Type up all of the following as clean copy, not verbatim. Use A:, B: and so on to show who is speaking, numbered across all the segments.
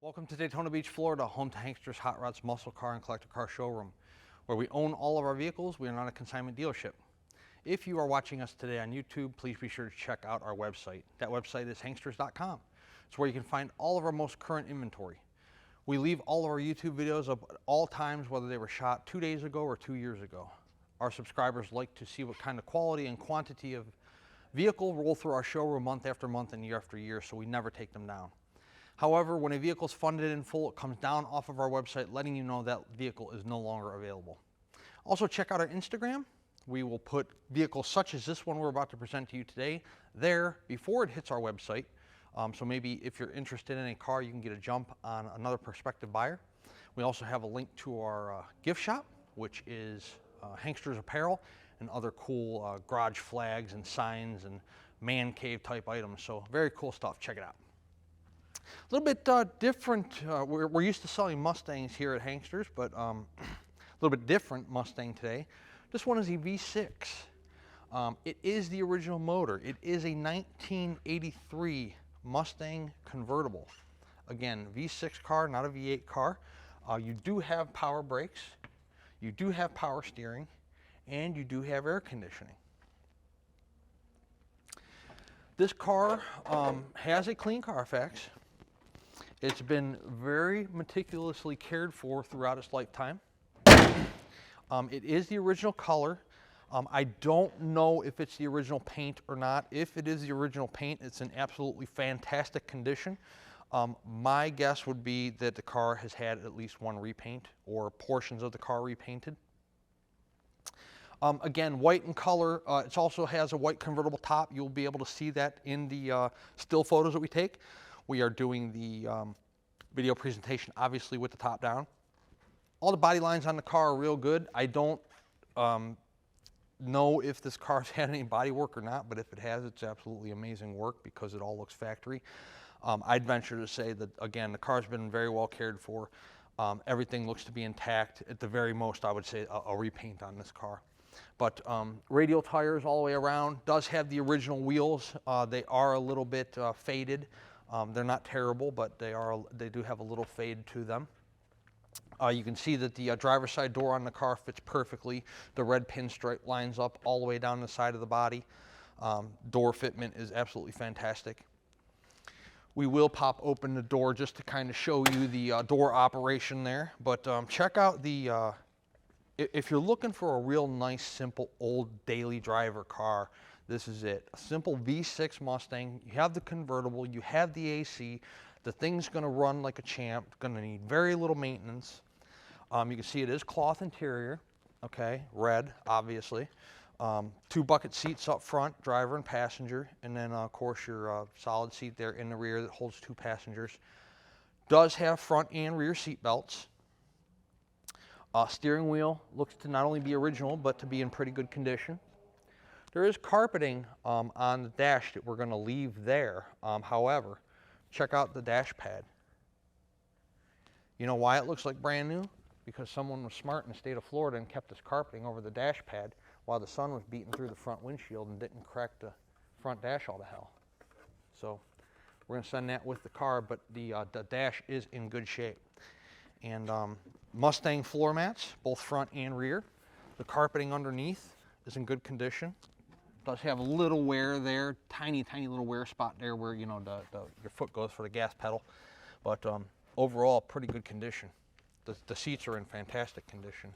A: Welcome to Daytona Beach, Florida, home to Hankster's Hot Rods Muscle Car and Collector Car Showroom, where we own all of our vehicles. We are not a consignment dealership. If you are watching us today on YouTube, please be sure to check out our website. That website is hanksters.com. It's where you can find all of our most current inventory. We leave all of our YouTube videos up at all times, whether they were shot 2 days ago or 2 years ago. Our subscribers like to see what kind of quality and quantity of vehicle roll through our showroom month after month and year after year, so we never take them down. However, when a vehicle is funded in full, it comes down off of our website, letting you know that vehicle is no longer available. Also, check out our Instagram. We will put vehicles such as this one we're about to present to you today there before it hits our website. So maybe if you're interested in a car, you can get a jump on another prospective buyer. We also have a link to our gift shop, which is Hankster's apparel and other cool garage flags and signs and man cave type items. So very cool stuff. Check it out. A little bit different. We're used to selling Mustangs here at Hankster's, but a little bit different Mustang today. This one is a V6. It is the original motor. It is a 1983 Mustang Convertible. Again, V6 car, not a V8 car. You do have power brakes, you do have power steering, and you do have air conditioning. This car has a clean Carfax. It's been very meticulously cared for throughout its lifetime. It is the original color. I don't know if it's the original paint or not. If it is the original paint, it's in absolutely fantastic condition. My guess would be that the car has had at least one repaint or portions of the car repainted. Again, white in color. It also has a white convertible top. You'll be able to see that in the still photos that we take. We are doing the video presentation, obviously, with the top down. All the body lines on the car are real good. I don't know if this car's had any body work or not, but if it has, it's absolutely amazing work because it all looks factory. I'd venture to say that, again, the car's been very well cared for. Everything looks to be intact. At the very most, I would say a repaint on this car. But radial tires all the way around. Does have the original wheels. They are a little bit faded. They're not terrible, but they do have a little fade to them. You can see that the driver's side door on the car fits perfectly. The red pinstripe lines up all the way down the side of the body. Door fitment is absolutely fantastic. We will pop open the door just to kind of show you the door operation there. But check out the, if you're looking for a real nice, simple, old daily driver car, this is it. A simple V6 Mustang. You have the convertible, you have the AC. The thing's gonna run like a champ. It's gonna need very little maintenance. You can see it is cloth interior, okay, red, obviously. 2 bucket seats up front, driver and passenger, and then of course your solid seat there in the rear that holds 2 passengers. Does have front and rear seat belts. Steering wheel looks to not only be original, but to be in pretty good condition. There is carpeting on the dash that we're going to leave there. However, check out the dash pad. You know why it looks like brand new? Because someone was smart in the state of Florida and kept this carpeting over the dash pad while the sun was beating through the front windshield and didn't crack the front dash all to hell. So we're going to send that with the car, but the dash is in good shape. And Mustang floor mats, both front and rear. The carpeting underneath is in good condition. Does have a little wear there, tiny little wear spot there where, you know, your foot goes for the gas pedal. But overall, pretty good condition. The seats are in fantastic condition.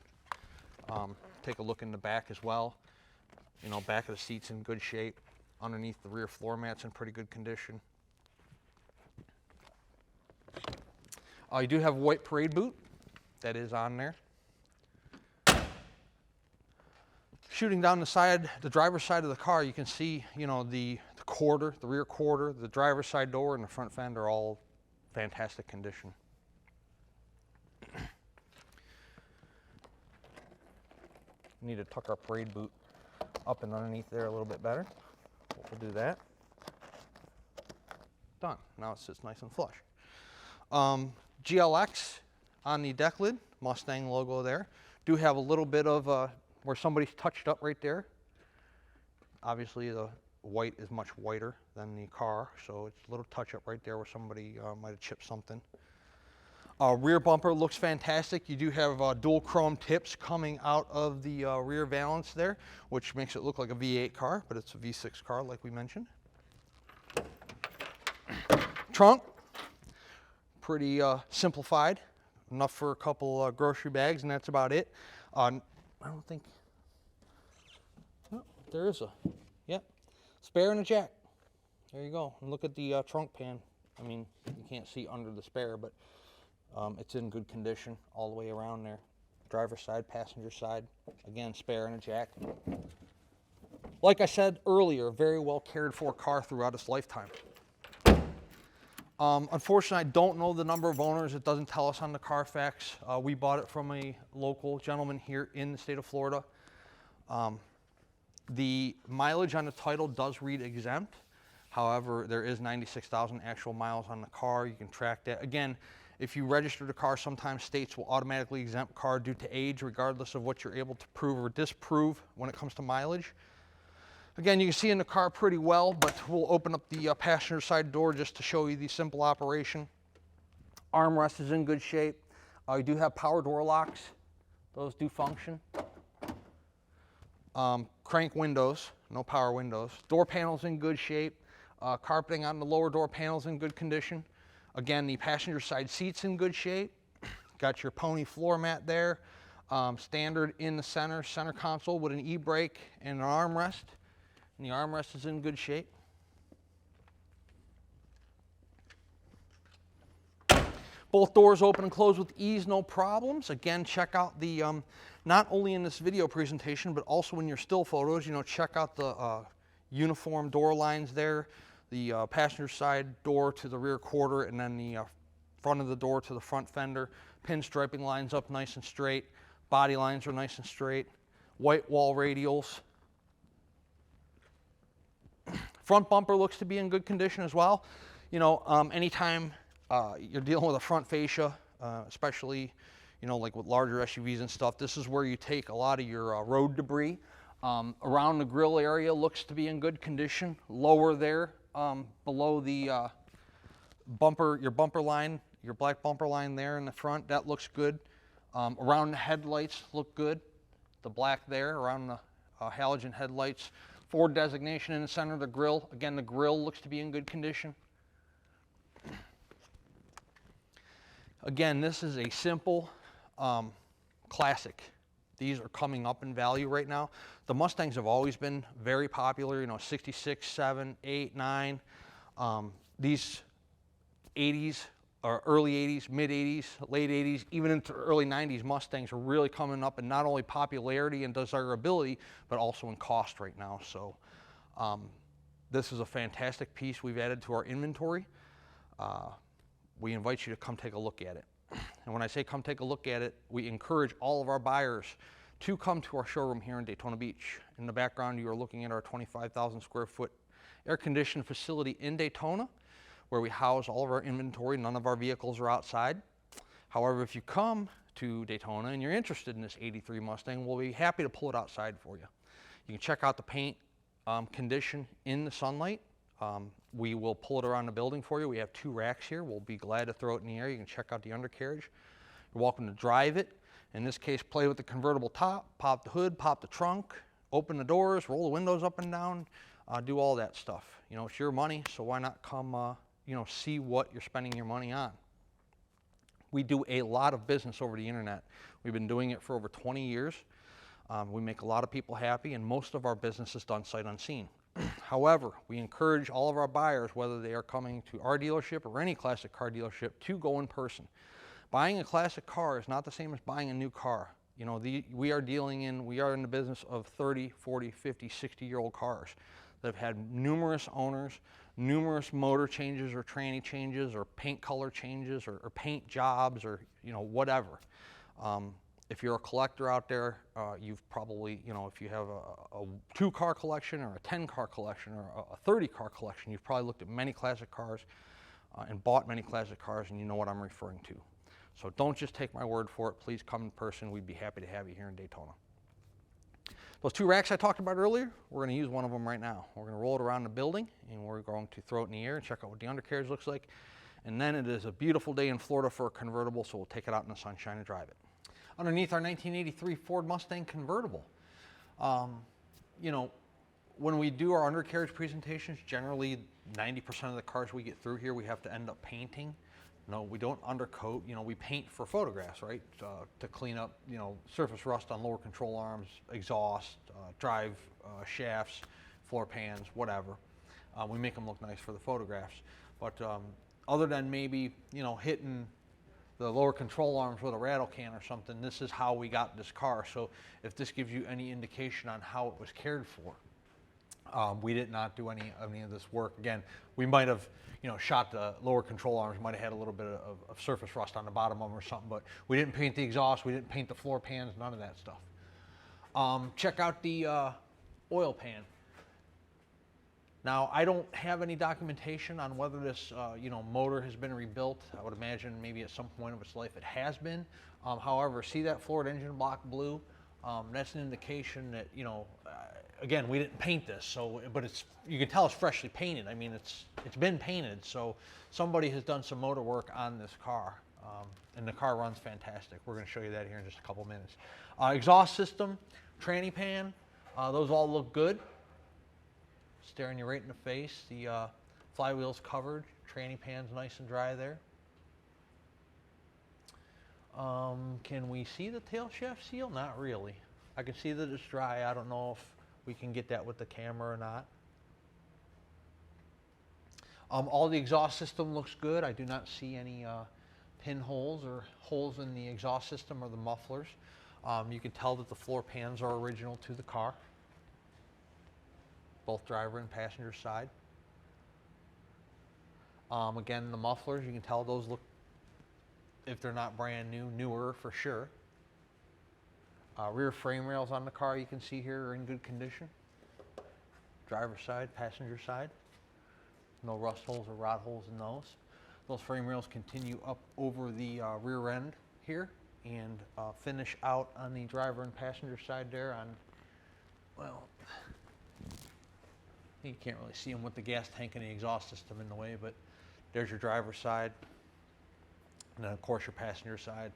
A: Take a look in the back as well. You know, back of the seat's in good shape. Underneath the rear floor mat's in pretty good condition. You do have a white parade boot. That is on there. Shooting down the side, the driver's side of the car, you can see, you know, the quarter, the rear quarter, the driver's side door, and the front fender are all fantastic condition. Need to tuck our parade boot up and underneath there a little bit better. We'll do that. Done. Now it sits nice and flush. GLX on the deck lid, Mustang logo there. Do have a little bit of where somebody's touched up right there. Obviously the white is much whiter than the car, so it's a little touch up right there where somebody might have chipped something. Rear bumper looks fantastic. You do have dual chrome tips coming out of the rear valance there, which makes it look like a V8 car, but it's a V6 car like we mentioned. Trunk, pretty simplified, enough for a couple grocery bags, and that's about it. I don't think, oh, there is a, yep, spare and a jack. There you go. And look at the trunk pan. I mean, you can't see under the spare, but it's in good condition all the way around there. Driver's side, passenger side, again, spare and a jack. Like I said earlier, very well cared for car throughout its lifetime. Unfortunately, I don't know the number of owners. It doesn't tell us on the Carfax. We bought it from a local gentleman here in the state of Florida. The mileage on the title does read exempt. However, there is 96,000 actual miles on the car. You can track that. Again, if you register the car, sometimes states will automatically exempt car due to age, regardless of what you're able to prove or disprove when it comes to mileage. Again, you can see in the car pretty well, but we'll open up the passenger side door just to show you the simple operation. Armrest is in good shape. You do have power door locks. Those do function. Crank windows, no power windows. Door panels in good shape. Carpeting on the lower door panels in good condition. Again, the passenger side seats in good shape. Got your pony floor mat there. Standard in the center console with an e-brake and an armrest. And the armrest is in good shape. Both doors open and close with ease, no problems. Again, check out the, not only in this video presentation, but also in your still photos, you know, check out the uniform door lines there, the passenger side door to the rear quarter, and then the front of the door to the front fender. Pinstriping lines up nice and straight. Body lines are nice and straight. White wall radials. Front bumper looks to be in good condition as well. You know, anytime you're dealing with a front fascia, especially, you know, like with larger SUVs and stuff, this is where you take a lot of your road debris. Around the grill area looks to be in good condition. Lower there, below the bumper, your bumper line, your black bumper line there in the front, that looks good. Around the headlights look good. The black there around the halogen headlights. Ford designation in the center of the grille. Again, the grille looks to be in good condition. Again, this is a simple classic. These are coming up in value right now. The Mustangs have always been very popular, you know, 66, 7, 8, 9. These 80s, or early 80s, mid 80s, late 80s, even into early 90s, Mustangs are really coming up in not only popularity and desirability, but also in cost right now. So this is a fantastic piece we've added to our inventory. We invite you to come take a look at it. And when I say come take a look at it, we encourage all of our buyers to come to our showroom here in Daytona Beach. In the background, you are looking at our 25,000 square foot air-conditioned facility in Daytona, where we house all of our inventory. None of our vehicles are outside. However, if you come to Daytona and you're interested in this 83 Mustang, we'll be happy to pull it outside for you. You can check out the paint condition in the sunlight. We will pull it around the building for you. We have 2 racks here. We'll be glad to throw it in the air. You can check out the undercarriage. You're welcome to drive it. In this case, play with the convertible top, pop the hood, pop the trunk, open the doors, roll the windows up and down, do all that stuff. You know, it's your money, so why not come you know, see what you're spending your money on. We do a lot of business over the internet. We've been doing it for over 20 years. We make a lot of people happy, and most of our business is done sight unseen. However, we encourage all of our buyers, whether they are coming to our dealership or any classic car dealership, to go in person. Buying a classic car is not the same as buying a new car. You know, we are in the business of 30, 40, 50, 60-year-old cars that have had numerous owners, numerous motor changes or tranny changes or paint color changes or paint jobs or, you know, whatever. If you're a collector out there, you've probably, you know, if you have a 2-car collection or a 10-car collection or a 30-car collection, you've probably looked at many classic cars and bought many classic cars, and you know what I'm referring to. So don't just take my word for it. Please come in person. We'd be happy to have you here in Daytona. Those 2 racks I talked about earlier, we're going to use one of them right now. We're going to roll it around the building, and we're going to throw it in the air and check out what the undercarriage looks like. And then it is a beautiful day in Florida for a convertible, so we'll take it out in the sunshine and drive it. Underneath our 1983 Ford Mustang convertible. You know, when we do our undercarriage presentations, generally 90% of the cars we get through here, we have to end up painting. No, we don't undercoat. You know, we paint for photographs, right? To clean up, you know, surface rust on lower control arms, exhaust, drive shafts, floor pans, whatever. We make them look nice for the photographs. But other than maybe, you know, hitting the lower control arms with a rattle can or something, this is how we got this car. So if this gives you any indication on how it was cared for, we did not do any of this work. Again, we might have, you know, shot the lower control arms, might have had a little bit of surface rust on the bottom of them or something, but we didn't paint the exhaust, we didn't paint the floor pans, none of that stuff. Check out the oil pan. Now, I don't have any documentation on whether this, you know, motor has been rebuilt. I would imagine maybe at some point of its life it has been. However, see that Ford engine block blue? That's an indication that, you know, again, we didn't paint this, so, but it's, you can tell it's freshly painted. I mean, it's been painted, so somebody has done some motor work on this car, and the car runs fantastic. We're going to show you that here in just a couple minutes. Exhaust system, tranny pan, those all look good. Staring you right in the face. The flywheel's covered, tranny pan's nice and dry there. Can we see the tail shaft seal? Not really. I can see that it's dry. I don't know if we can get that with the camera or not. All the exhaust system looks good. I do not see any pinholes or holes in the exhaust system or the mufflers. You can tell that the floor pans are original to the car, both driver and passenger side. Again, the mufflers, you can tell those look, if they're not brand new, newer for sure. Rear frame rails on the car, you can see here, are in good condition. Driver side, passenger side. No rust holes or rot holes in those. Those frame rails continue up over the rear end here and finish out on the driver and passenger side there on, well, you can't really see them with the gas tank and the exhaust system in the way, but there's your driver's side. And then of course your passenger side.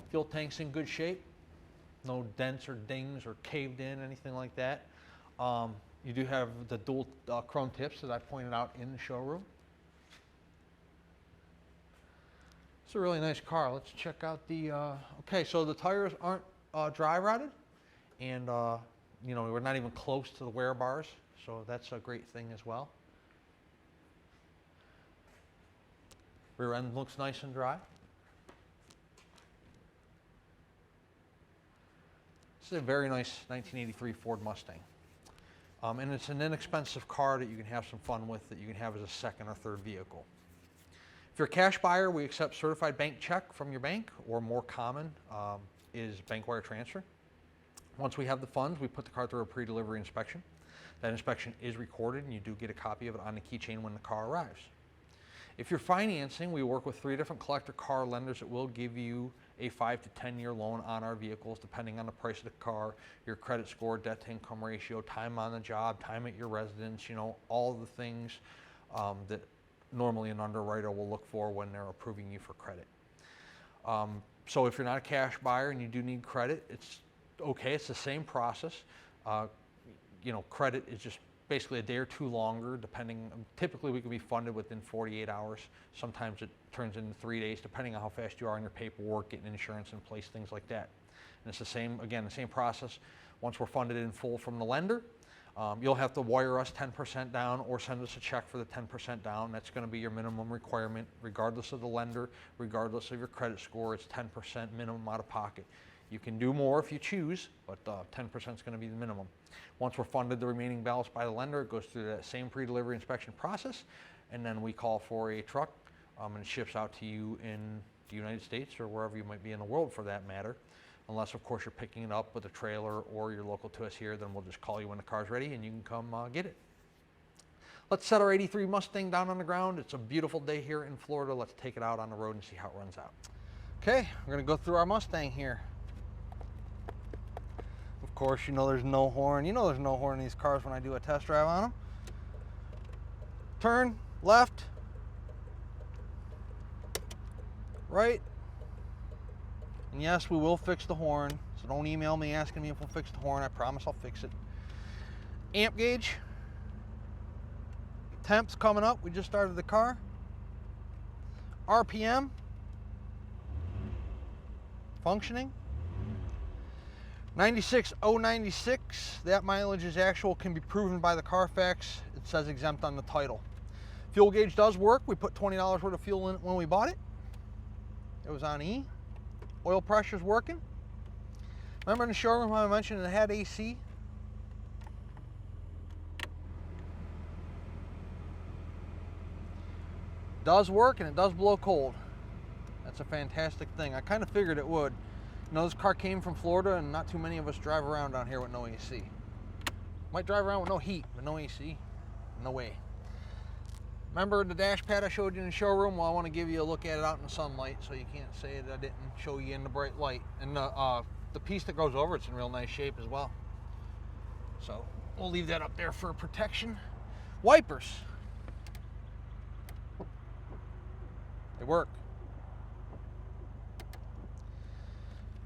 A: Fuel tank's in good shape. No dents or dings or caved in, anything like that. You do have the dual chrome tips that I pointed out in the showroom. It's a really nice car. Let's check out the, okay, so the tires aren't dry rotted, and you know, we're not even close to the wear bars, so that's a great thing as well. Rear end looks nice and dry. This is a very nice 1983 Ford Mustang. And it's an inexpensive car that you can have some fun with, that you can have as a second or third vehicle. If you're a cash buyer, we accept certified bank check from your bank, or more common is bank wire transfer. Once we have the funds, we put the car through a pre-delivery inspection. That inspection is recorded, and you do get a copy of it on the keychain when the car arrives. If you're financing, we work with 3 different collector car lenders that will give you a 5 to 10 year loan on our vehicles, depending on the price of the car, your credit score, debt to income ratio, time on the job, time at your residence, you know, all the things that normally an underwriter will look for when they're approving you for credit. So if you're not a cash buyer and you do need credit, it's okay, it's the same process. You know, credit is just basically a day or 2 longer, depending. Typically we can be funded within 48 hours. Sometimes it turns into 3 days, depending on how fast you are on your paperwork, getting insurance in place, things like that. And it's the same, again, the same process. Once we're funded in full from the lender, you'll have to wire us 10% down or send us a check for the 10% down. That's going to be your minimum requirement, regardless of the lender, regardless of your credit score. It's 10% minimum out of pocket. You can do more if you choose, but 10% is going to be the minimum. Once we're funded the remaining balance by the lender, it goes through that same pre-delivery inspection process, and then we call for a truck, and it ships out to you in the United States or wherever you might be in the world for that matter. Unless, of course, you're picking it up with a trailer or you're local to us here, then we'll just call you when the car's ready and you can come get it. Let's set our 83 Mustang down on the ground. It's a beautiful day here in Florida. Let's take it out on the road and see how it runs out. Okay, we're going to go through our Mustang here. Of course, you know there's no horn. You know there's no horn in these cars when I do a test drive on them. Turn, left, right? And yes, we will fix the horn, so don't email me asking me if we'll fix the horn. I promise I'll fix it. Amp gauge. Temps coming up. We just started the car. RPM. Functioning. 96,096. That mileage is actual, can be proven by the Carfax. It says exempt on the title. Fuel gauge does work. We put $20 worth of fuel in it when we bought it. It was on E. Oil pressure's working. Remember in the showroom how I mentioned it had AC? Does work, and it does blow cold. That's a fantastic thing. I kind of figured it would. You know, this car came from Florida, and not too many of us drive around down here with no AC. Might drive around with no heat, but no AC. No way. Remember the dash pad I showed you in the showroom? Well, I want to give you a look at it out in the sunlight, so you can't say that I didn't show you in the bright light. And the piece that goes over it's in real nice shape as well. So we'll leave that up there for protection. Wipers. They work.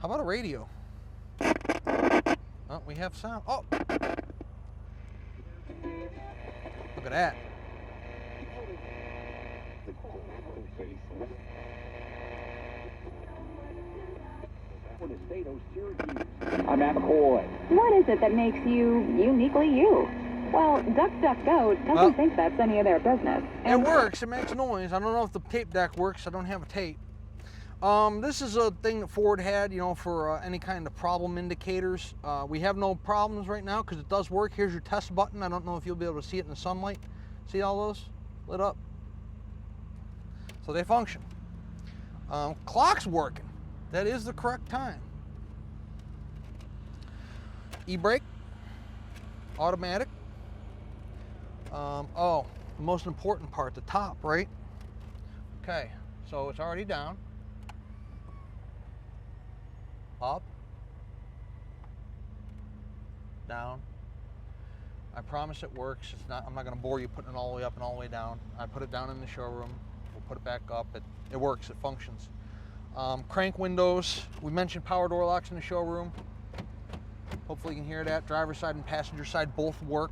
A: How about a radio? Oh, we have sound. Oh! Look at that.
B: I'm Matt McCoy. What is it that makes you uniquely you? Well, DuckDuckGo doesn't think that's any of their business.
A: It works. It makes noise. I don't know if the tape deck works. I don't have a tape. This is a thing that Ford had, you know, for any kind of problem indicators. We have no problems right now because it does work. Here's your test button. I don't know if you'll be able to see it in the sunlight. See all those lit up? So they function. Clock's working. That is the correct time. E-brake, automatic. Oh, the most important part, the top, right? Okay, so it's already down. Up. Down. I promise it works. It's not, I'm not going to bore you putting it all the way up and all the way down. I put it down in the showroom. We'll put it back up. It works. It functions. Crank windows. We mentioned power door locks in the showroom. Hopefully you can hear that. Driver's side and passenger side both work.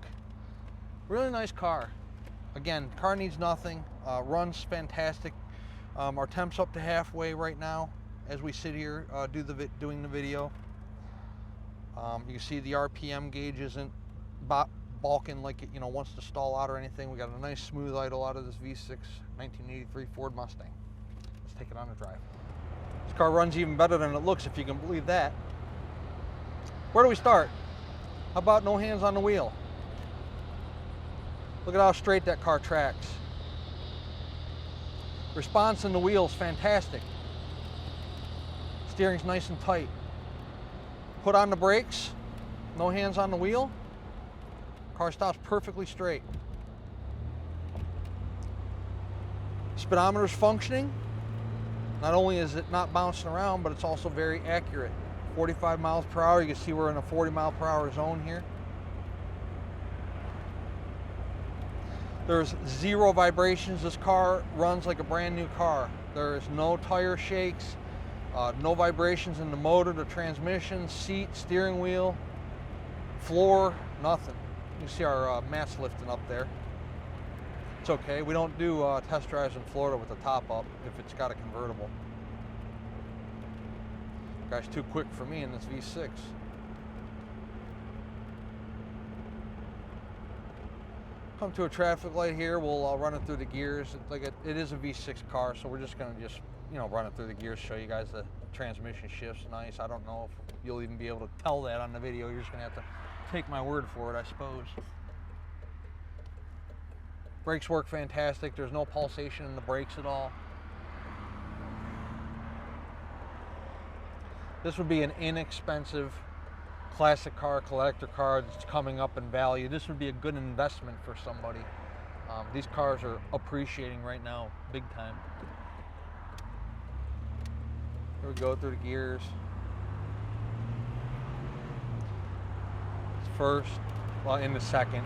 A: Really nice car. Again, car needs nothing. Runs fantastic. Our temp's up to halfway right now as we sit here doing the video. You can see the RPM gauge isn't balking like it, you know, wants to stall out or anything. We got a nice smooth idle out of this V6 1983 Ford Mustang. Let's take it on a drive. This car runs even better than it looks, if you can believe that. Where do we start? How about no hands on the wheel? Look at how straight that car tracks. Response in the wheel's fantastic. Steering's nice and tight. Put on the brakes, no hands on the wheel. Car stops perfectly straight. Speedometer's functioning. Not only is it not bouncing around, but it's also very accurate. 45 miles per hour. You can see we're in a 40 mile per hour zone here. There's zero vibrations. This car runs like a brand new car. There's no tire shakes, no vibrations in the motor, the transmission, seat, steering wheel, floor, nothing. You can see our mats lifting up there. It's okay. We don't do test drives in Florida with the top up if it's got a convertible. Guy's too quick for me in this V6. Come to a traffic light here, we'll run it through the gears. It is a V6 car, so we're just gonna run it through the gears, show you guys the transmission shifts nice. I don't know if you'll even be able to tell that on the video. You're just gonna have to take my word for it, I suppose. Brakes work fantastic. There's no pulsation in the brakes at all. This would be an inexpensive classic car, collector car that's coming up in value. This would be a good investment for somebody. These cars are appreciating right now, big time. Here we go through the gears. First, well, in the second,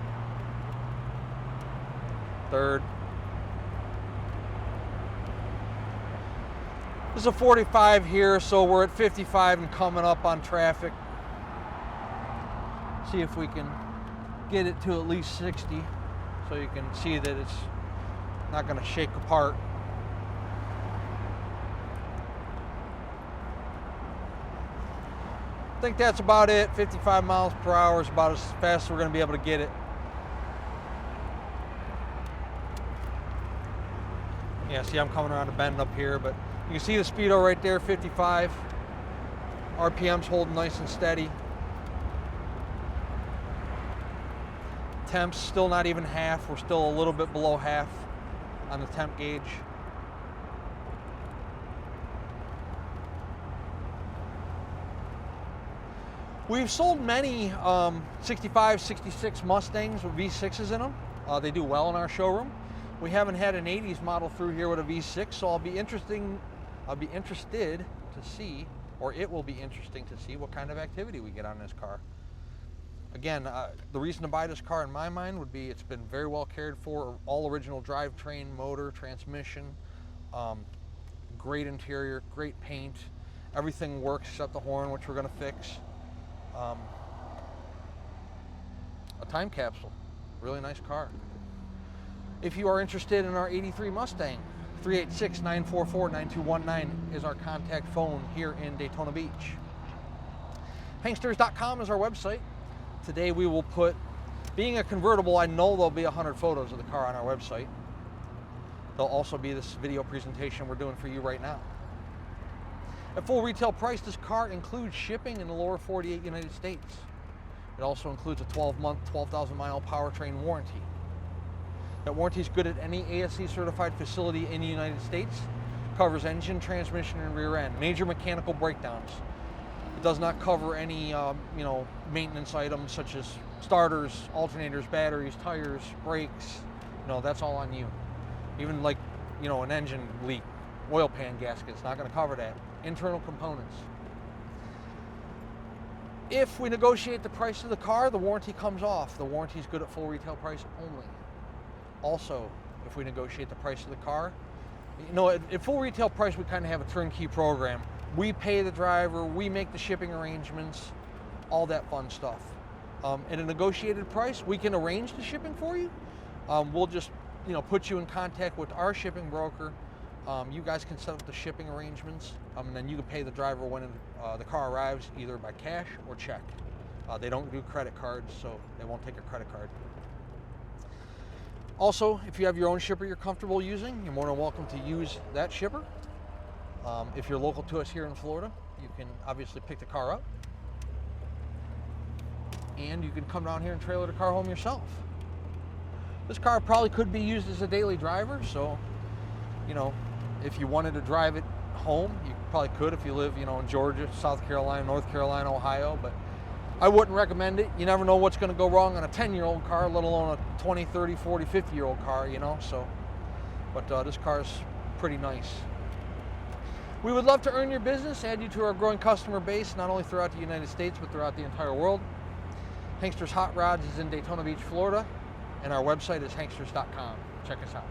A: third, This is a 45 here, so we're at 55 and coming up on traffic. See if we can get it to at least 60 so you can see that it's not going to shake apart. I think that's about it. 55 miles per hour is about as fast as we're going to be able to get it. Yeah, see, I'm coming around a bend up here, but you can see the speedo right there, 55. RPM's holding nice and steady. Temps still not even half. We're still a little bit below half on the temp gauge. We've sold many 65, 66 Mustangs with V6s in them. They do well in our showroom. We haven't had an 80s model through here with a V6, so I'll be interested to see, or it will be interesting to see what kind of activity we get on this car. Again, the reason to buy this car in my mind would be it's been very well cared for, all original drivetrain, motor, transmission, great interior, great paint, everything works except the horn, which we're going to fix. A time capsule, really nice car. If you are interested in our 83 Mustang, 386-944-9219 is our contact phone here in Daytona Beach. Hanksters.com is our website. Today we will put, being a convertible, I know there'll be 100 photos of the car on our website. There'll also be this video presentation we're doing for you right now. At full retail price, this car includes shipping in the lower 48 United States. It also includes a 12-month, 12,000 mile powertrain warranty. That warranty is good at any ASE certified facility in the United States. Covers engine, transmission, and rear end. Major mechanical breakdowns. It does not cover any maintenance items such as starters, alternators, batteries, tires, brakes. That's all on you. Even like, an engine leak, oil pan gasket, it's not going to cover that. Internal components. If we negotiate the price of the car, the warranty comes off. The warranty is good at full retail price only. Also, if we negotiate the price of the car, at full retail price, we kind of have a turnkey program. We pay the driver, we make the shipping arrangements, all that fun stuff. At a negotiated price, we can arrange the shipping for you. We'll just, put you in contact with our shipping broker. You guys can set up the shipping arrangements, and then you can pay the driver when the car arrives, either by cash or check. They don't do credit cards, so they won't take a credit card. Also, if you have your own shipper you're comfortable using, you're more than welcome to use that shipper. If you're local to us here in Florida, you can obviously pick the car up. And you can come down here and trailer the car home yourself. This car probably could be used as a daily driver, so, if you wanted to drive it home, you probably could if you live, in Georgia, South Carolina, North Carolina, Ohio, but I wouldn't recommend it. You never know what's going to go wrong on a 10-year-old car, let alone a 20, 30, 40, 50-year-old car, But this car is pretty nice. We would love to earn your business, add you to our growing customer base, not only throughout the United States, but throughout the entire world. Hanksters Hot Rods is in Daytona Beach, Florida, and our website is hanksters.com. Check us out.